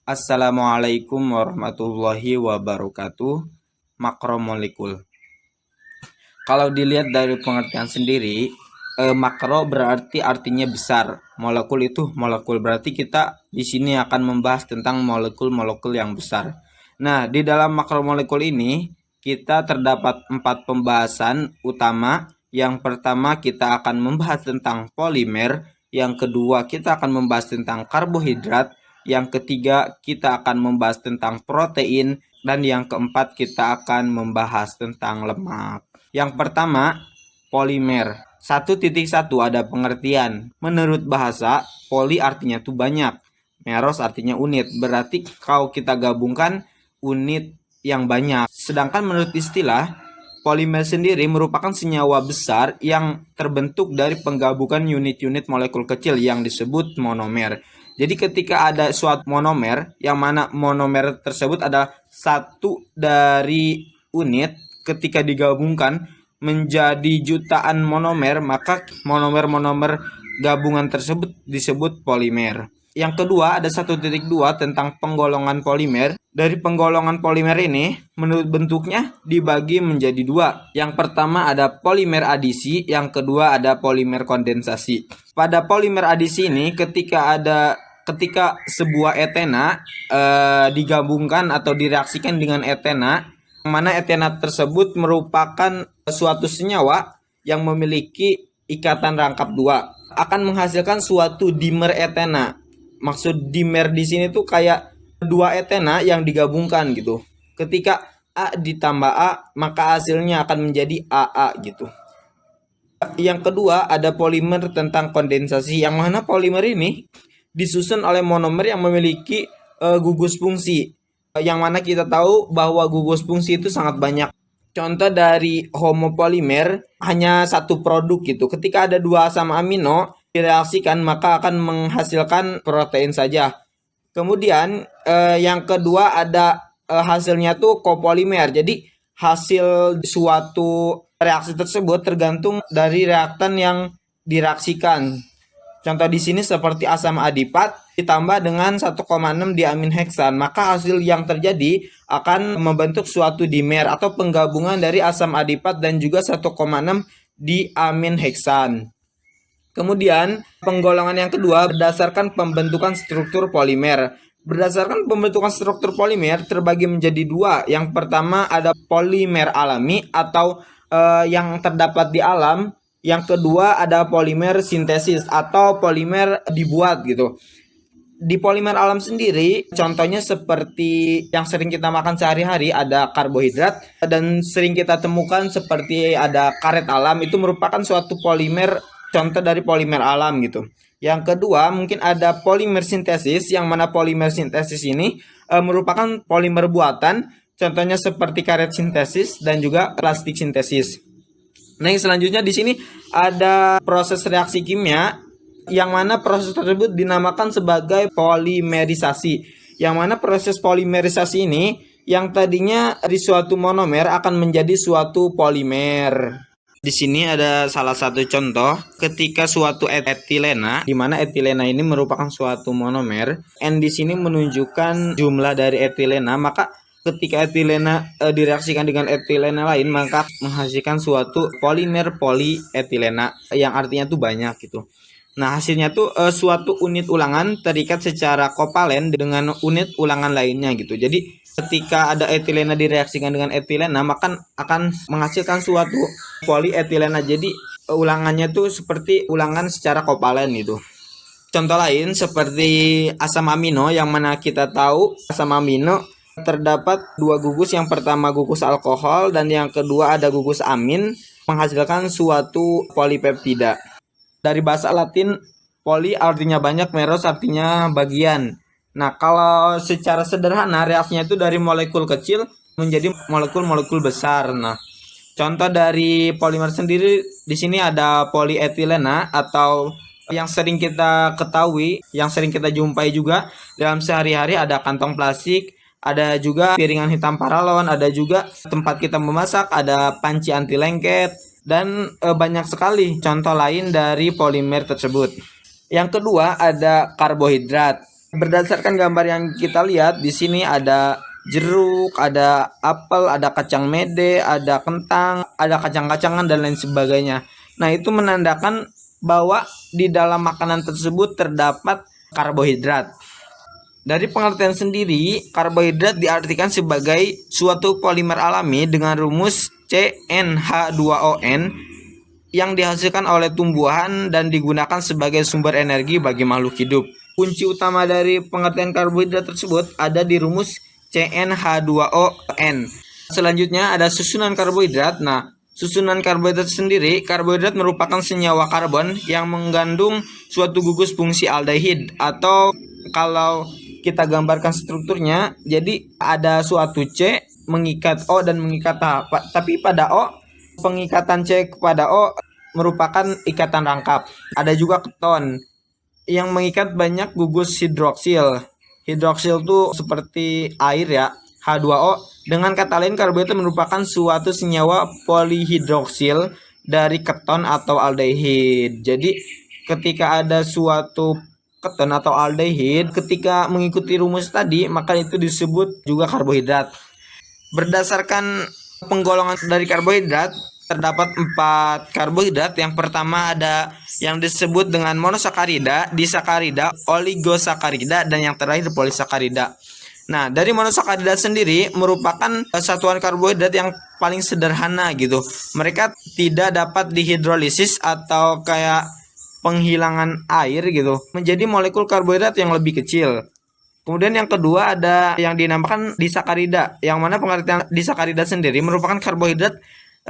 Assalamualaikum warahmatullahi wabarakatuh. Makromolekul. Kalau dilihat dari pengertian sendiri, makro berarti artinya besar. Molekul itu molekul, berarti kita di sini akan membahas tentang molekul-molekul yang besar. Nah, di dalam makromolekul ini kita terdapat 4 pembahasan utama. Yang pertama kita akan membahas tentang polimer, yang kedua kita akan membahas tentang karbohidrat, yang ketiga kita akan membahas tentang protein, dan yang keempat kita akan membahas tentang lemak. Yang pertama, polimer. 1.1 ada pengertian. Menurut bahasa, poli artinya tuh banyak, meros artinya unit. Berarti kalau kita gabungkan unit yang banyak. Sedangkan menurut istilah, polimer sendiri merupakan senyawa besar yang terbentuk dari penggabungan unit-unit molekul kecil yang disebut monomer. Jadi ketika ada suatu monomer, yang mana monomer tersebut adalah satu dari unit, ketika digabungkan menjadi jutaan monomer, maka monomer-monomer gabungan tersebut disebut polimer. Yang kedua, ada 1.2 tentang penggolongan polimer. Dari penggolongan polimer ini, menurut bentuknya dibagi menjadi dua. Yang pertama ada polimer adisi, yang kedua ada polimer kondensasi. Pada polimer adisi ini, ketika sebuah etena digabungkan atau direaksikan dengan etena, mana etena tersebut merupakan suatu senyawa yang memiliki ikatan rangkap dua, akan menghasilkan suatu dimer etena. Maksud dimer di sini tuh kayak dua etena yang digabungkan gitu. Ketika A ditambah A, maka hasilnya akan menjadi AA gitu. Yang kedua ada polimer tentang kondensasi, yang mana polimer ini disusun oleh monomer yang memiliki gugus fungsi, yang mana kita tahu bahwa gugus fungsi itu sangat banyak. Contoh dari homopolimer hanya satu produk gitu. Ketika ada dua asam amino direaksikan maka akan menghasilkan protein saja. Kemudian yang kedua ada hasilnya tuh copolimer. Jadi hasil suatu reaksi tersebut tergantung dari reaktan yang direaksikan. Contoh di sini seperti asam adipat ditambah dengan 1,6 diamin heksan, maka hasil yang terjadi akan membentuk suatu dimer atau penggabungan dari asam adipat dan juga 1,6 diamin heksan. Kemudian penggolongan yang kedua berdasarkan pembentukan struktur polimer. Berdasarkan pembentukan struktur polimer terbagi menjadi dua. Yang pertama ada polimer alami atau yang terdapat di alam. Yang kedua ada polimer sintesis atau polimer dibuat gitu. Di polimer alam sendiri contohnya seperti yang sering kita makan sehari-hari ada karbohidrat, dan sering kita temukan seperti ada karet alam, itu merupakan suatu polimer, contoh dari polimer alam gitu. Yang kedua mungkin ada polimer sintesis, yang mana polimer sintesis ini merupakan polimer buatan, contohnya seperti karet sintesis dan juga plastik sintesis. Nah, yang selanjutnya di sini ada proses reaksi kimia, yang mana proses tersebut dinamakan sebagai polimerisasi. Yang mana proses polimerisasi ini yang tadinya di suatu monomer akan menjadi suatu polimer. Di sini ada salah satu contoh ketika suatu etilena, di mana etilena ini merupakan suatu monomer. N di sini menunjukkan jumlah dari etilena, maka ketika etilena direaksikan dengan etilena lain maka menghasilkan suatu polimer polietilena yang artinya tuh banyak gitu. Nah, hasilnya tuh suatu unit ulangan terikat secara kovalen dengan unit ulangan lainnya gitu. Jadi ketika ada etilena direaksikan dengan etilena maka akan menghasilkan suatu polietilena. Jadi ulangannya tuh seperti ulangan secara kovalen gitu. Contoh lain seperti asam amino, yang mana kita tahu asam amino terdapat dua gugus, yang pertama gugus alkohol dan yang kedua ada gugus amin, menghasilkan suatu polipeptida. Dari bahasa Latin, poli artinya banyak, meros artinya bagian. Nah, kalau secara sederhana reaksinya itu dari molekul kecil menjadi molekul-molekul besar. Nah, contoh dari polimer sendiri di sini ada polietilena, atau yang sering kita ketahui, yang sering kita jumpai juga dalam sehari-hari ada kantong plastik, ada juga piringan hitam paralon, ada juga tempat kita memasak, ada panci anti lengket, dan banyak sekali contoh lain dari polimer tersebut. Yang kedua ada karbohidrat. Berdasarkan gambar yang kita lihat di sini ada jeruk, ada apel, ada kacang mede, ada kentang, ada kacang-kacangan dan lain sebagainya. Nah, itu menandakan bahwa di dalam makanan tersebut terdapat karbohidrat. Dari pengertian sendiri, karbohidrat diartikan sebagai suatu polimer alami dengan rumus CnH2ON yang dihasilkan oleh tumbuhan dan digunakan sebagai sumber energi bagi makhluk hidup. Kunci utama dari pengertian karbohidrat tersebut ada di rumus CnH2ON. Selanjutnya ada susunan karbohidrat. Nah, susunan karbohidrat sendiri, karbohidrat merupakan senyawa karbon yang mengandung suatu gugus fungsi aldehid, atau kalau kita gambarkan strukturnya, jadi ada suatu C mengikat O dan mengikat H. Tapi pada O, pengikatan C kepada O merupakan ikatan rangkap. Ada juga keton yang mengikat banyak gugus hidroksil. Hidroksil itu seperti air ya, H2O. Dengan kata lain, karbohidrat merupakan suatu senyawa polihidroksil dari keton atau aldehid. Jadi ketika ada suatu keton atau aldehid, ketika mengikuti rumus tadi, maka itu disebut juga karbohidrat. Berdasarkan penggolongan dari karbohidrat, terdapat 4 karbohidrat. Yang pertama ada yang disebut dengan monosakarida, disakarida, oligosakarida, dan yang terakhir polisakarida. Nah, dari monosakarida sendiri merupakan satuan karbohidrat yang paling sederhana gitu. Mereka tidak dapat dihidrolisis atau kayak penghilangan air gitu menjadi molekul karbohidrat yang lebih kecil. Kemudian yang kedua ada yang dinamakan disakarida, yang mana pengertian disakarida sendiri merupakan karbohidrat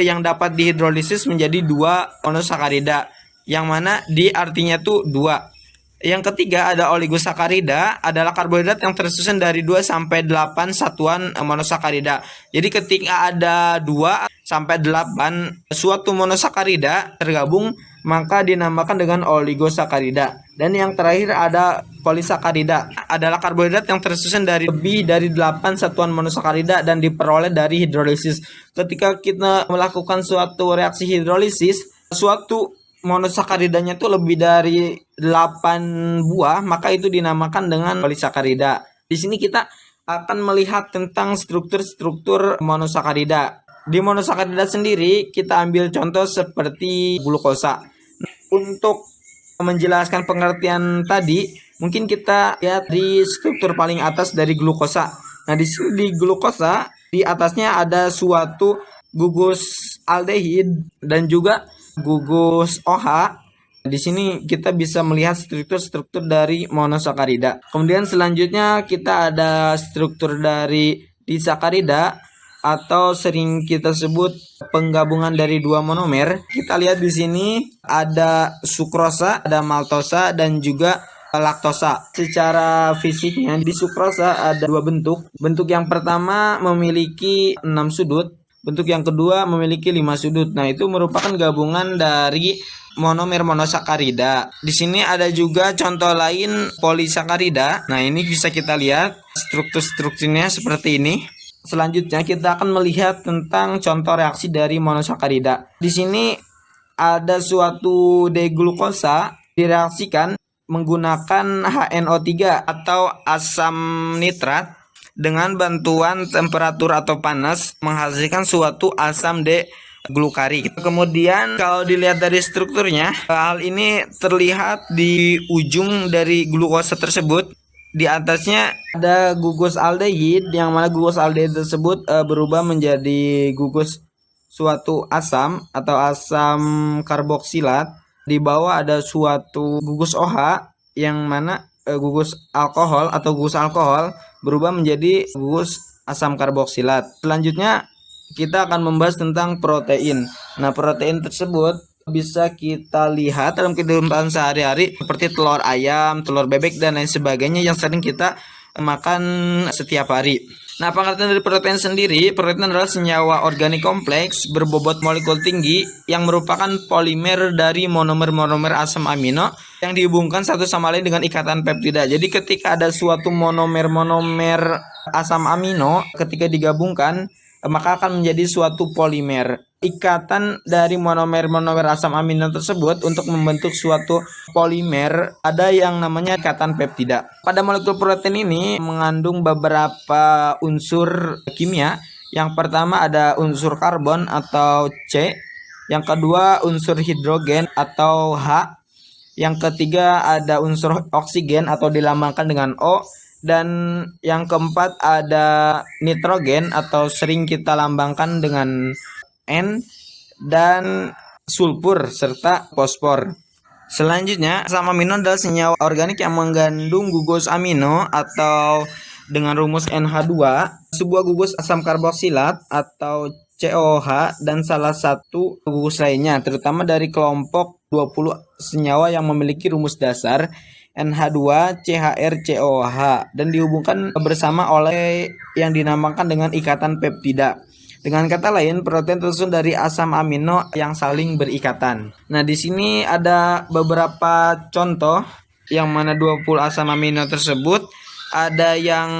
yang dapat dihidrolisis menjadi 2 monosakarida, yang mana di artinya tuh 2. Yang ketiga ada oligosakarida, adalah karbohidrat yang tersusun dari 2 sampai 8 satuan monosakarida. Jadi ketika ada 2 sampai 8 suatu monosakarida tergabung, maka dinamakan dengan oligosakarida. Dan yang terakhir ada polisakarida, adalah karbohidrat yang tersusun dari lebih dari 8 satuan monosakarida dan diperoleh dari hidrolisis. Ketika kita melakukan suatu reaksi hidrolisis, suatu monosakaridanya itu lebih dari 8 buah, maka itu dinamakan dengan polisakarida. Di sini kita akan melihat tentang struktur-struktur monosakarida. Di monosakarida sendiri kita ambil contoh seperti glukosa. Untuk menjelaskan pengertian tadi, mungkin kita lihat di struktur paling atas dari glukosa. Nah, di sini di glukosa di atasnya ada suatu gugus aldehid dan juga gugus OH. Di sini kita bisa melihat struktur-struktur dari monosakarida. Kemudian selanjutnya kita ada struktur dari disakarida, atau sering kita sebut penggabungan dari 2 monomer. Kita lihat di sini ada sukrosa, ada maltosa, dan juga laktosa. Secara fisiknya di sukrosa ada 2 bentuk. Bentuk yang pertama memiliki 6 sudut. Bentuk yang kedua memiliki 5 sudut. Nah, itu merupakan gabungan dari monomer monosakarida. Di sini ada juga contoh lain polisakarida. Nah, ini bisa kita lihat strukturnya seperti ini. Selanjutnya kita akan melihat tentang contoh reaksi dari monosakarida. Di sini ada suatu deglukosa direaksikan menggunakan HNO3 atau asam nitrat dengan bantuan temperatur atau panas menghasilkan suatu asam D-glukari. Kemudian kalau dilihat dari strukturnya, hal ini terlihat di ujung dari glukosa tersebut. Di atasnya ada gugus aldehid, yang mana gugus aldehid tersebut berubah menjadi gugus suatu asam atau asam karboksilat. Di bawah ada suatu gugus OH, yang mana gugus alkohol atau gugus alkohol berubah menjadi gugus asam karboksilat. Selanjutnya kita akan membahas tentang protein. Nah, protein tersebut bisa kita lihat dalam kehidupan sehari-hari seperti telur ayam, telur bebek, dan lain sebagainya yang sering kita makan setiap hari. Nah, pengertian dari protein sendiri, protein adalah senyawa organik kompleks berbobot molekul tinggi yang merupakan polimer dari monomer-monomer asam amino yang dihubungkan satu sama lain dengan ikatan peptida. Jadi ketika ada suatu monomer-monomer asam amino, ketika digabungkan maka akan menjadi suatu polimer. ikatan dari monomer-monomer asam amino tersebut untuk membentuk suatu polimer, ada yang namanya ikatan peptida. Pada molekul protein ini mengandung beberapa unsur kimia. Yang pertama ada unsur karbon atau C, yang kedua unsur hidrogen atau H, yang ketiga ada unsur oksigen atau dilambangkan dengan O, dan yang keempat ada nitrogen atau sering kita lambangkan dengan N, dan sulfur serta fosfor. Selanjutnya, asam amino adalah senyawa organik yang mengandung gugus amino atau dengan rumus NH2, sebuah gugus asam karboksilat atau COOH, dan salah satu gugus lainnya, terutama dari kelompok 20 senyawa yang memiliki rumus dasar NH2 CHR COOH dan dihubungkan bersama oleh yang dinamakan dengan ikatan peptida. Dengan kata lain, protein tersusun dari asam amino yang saling berikatan. Nah, di sini ada beberapa contoh yang mana 20 asam amino tersebut ada yang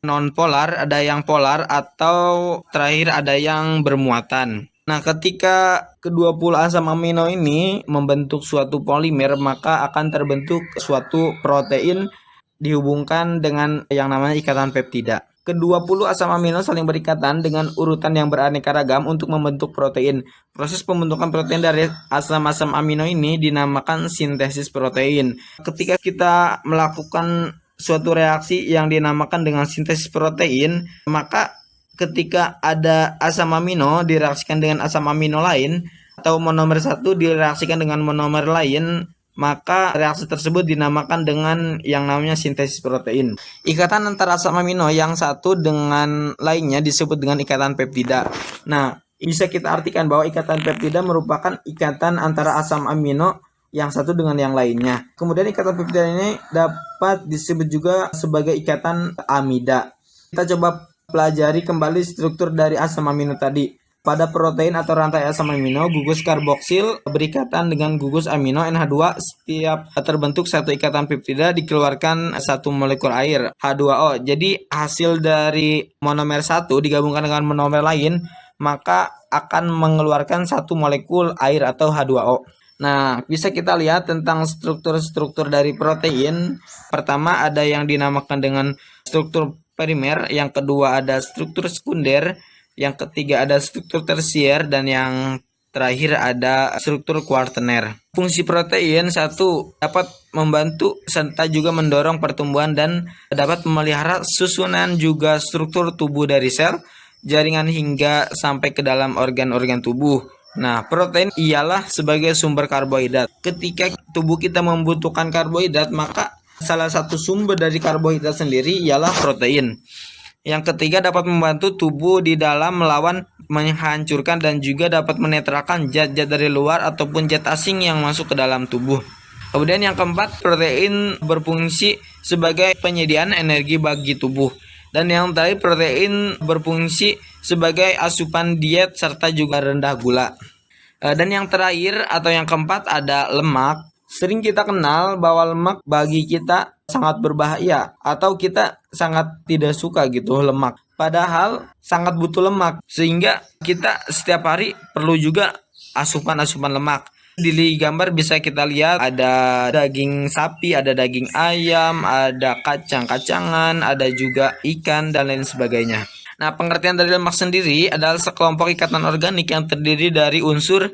non-polar, ada yang polar, atau terakhir ada yang bermuatan. Nah, ketika ke-20 asam amino ini membentuk suatu polimer, maka akan terbentuk suatu protein dihubungkan dengan yang namanya ikatan peptida. Ke-20 asam amino saling berikatan dengan urutan yang beraneka ragam untuk membentuk protein. Proses pembentukan protein dari asam-asam amino ini dinamakan sintesis protein. Ketika kita melakukan suatu reaksi yang dinamakan dengan sintesis protein, maka ketika ada asam amino direaksikan dengan asam amino lain atau monomer satu direaksikan dengan monomer lain, maka reaksi tersebut dinamakan dengan yang namanya sintesis protein. Ikatan antara asam amino yang satu dengan lainnya disebut dengan ikatan peptida. Nah, bisa kita artikan bahwa ikatan peptida merupakan ikatan antara asam amino yang satu dengan yang lainnya. Kemudian ikatan peptida ini dapat disebut juga sebagai ikatan amida. Kita coba pelajari kembali struktur dari asam amino tadi. Pada protein atau rantai asam amino, gugus karboksil berikatan dengan gugus amino NH2. Setiap terbentuk satu ikatan peptida dikeluarkan satu molekul air, H2O. Jadi hasil dari monomer satu digabungkan dengan monomer lain, maka akan mengeluarkan satu molekul air atau H2O. Nah, bisa kita lihat tentang struktur-struktur dari protein. Pertama ada yang dinamakan dengan struktur primer, yang kedua ada struktur sekunder, yang ketiga ada struktur tersier, dan yang terakhir ada struktur kuartener. Fungsi protein satu, dapat membantu serta juga mendorong pertumbuhan dan dapat memelihara susunan juga struktur tubuh dari sel, jaringan hingga sampai ke dalam organ-organ tubuh. Nah, protein ialah sebagai sumber karbohidrat. Ketika tubuh kita membutuhkan karbohidrat, maka salah satu sumber dari karbohidrat sendiri ialah protein. Yang ketiga, dapat membantu tubuh di dalam melawan, menghancurkan, dan juga dapat menetralkan zat-zat dari luar ataupun zat asing yang masuk ke dalam tubuh. Kemudian yang keempat, protein berfungsi sebagai penyediaan energi bagi tubuh. Dan yang terakhir, protein berfungsi sebagai asupan diet serta juga rendah gula. Dan yang terakhir atau yang keempat ada lemak. Sering kita kenal bahwa lemak bagi kita sangat berbahaya atau kita sangat tidak suka gitu lemak. Padahal sangat butuh lemak sehingga kita setiap hari perlu juga asupan-asupan lemak. Di gambar bisa kita lihat ada daging sapi, ada daging ayam, ada kacang-kacangan, ada juga ikan dan lain sebagainya. Nah, pengertian dari lemak sendiri adalah sekelompok ikatan organik yang terdiri dari unsur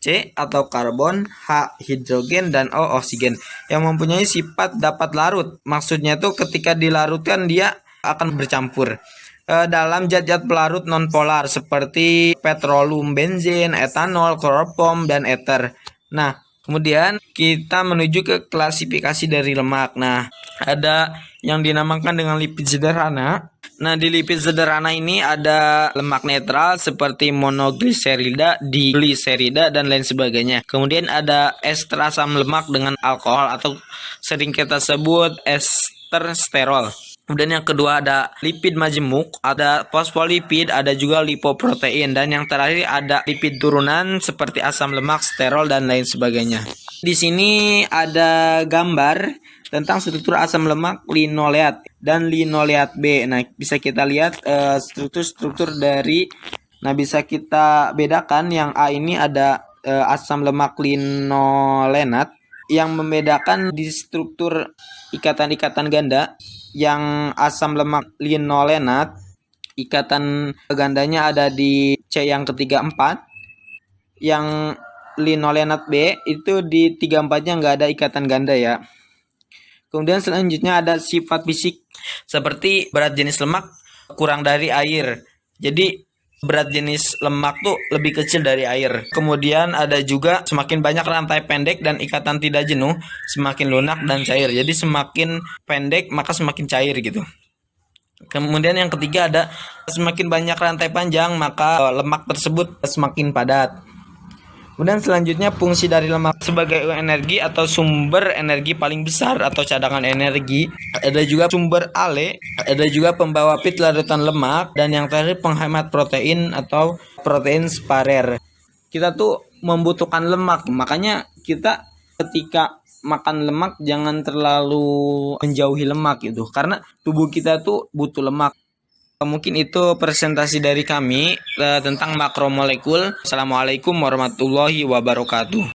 C atau karbon, H hidrogen, dan O oksigen yang mempunyai sifat dapat larut. Maksudnya itu ketika dilarutkan dia akan bercampur dalam zat-zat pelarut nonpolar seperti petroleum, benzen, etanol, kloroform, dan ether. Nah, kemudian kita menuju ke klasifikasi dari lemak. Nah, ada yang dinamakan dengan lipid sederhana. Nah, di lipid sederhana ini ada lemak netral seperti monogliserida, digliserida, dan lain sebagainya. Kemudian ada ester asam lemak dengan alkohol atau sering kita sebut ester sterol. Kemudian yang kedua ada lipid majemuk, ada fosfolipid, ada juga lipoprotein, dan yang terakhir ada lipid turunan seperti asam lemak, sterol, dan lain sebagainya. Di sini ada gambar tentang struktur asam lemak linoleat dan linoleat B. Nah, bisa kita lihat struktur-struktur dari Nah, bisa kita bedakan yang A ini ada asam lemak linolenat yang membedakan di struktur ikatan-ikatan ganda. Yang asam lemak linolenat ikatan gandanya ada di C yang ketiga 4. Yang linolenat B itu di 3-4-nya nggak ada ikatan ganda ya. Kemudian selanjutnya ada sifat fisik seperti berat jenis lemak kurang dari air. Jadi berat jenis lemak tuh lebih kecil dari air. Kemudian ada juga semakin banyak rantai pendek dan ikatan tidak jenuh, semakin lunak dan cair. Jadi semakin pendek maka semakin cair gitu. Kemudian yang ketiga ada semakin banyak rantai panjang maka lemak tersebut semakin padat. Kemudian selanjutnya fungsi dari lemak sebagai energi atau sumber energi paling besar atau cadangan energi. Ada juga sumber ale, ada juga pembawa pit larutan lemak, dan yang terakhir penghemat protein atau protein sparer. Kita tuh membutuhkan lemak, makanya kita ketika makan lemak jangan terlalu menjauhi lemak gitu, karena tubuh kita tuh butuh lemak. Mungkin itu presentasi dari kami tentang makromolekul. Assalamualaikum warahmatullahi wabarakatuh.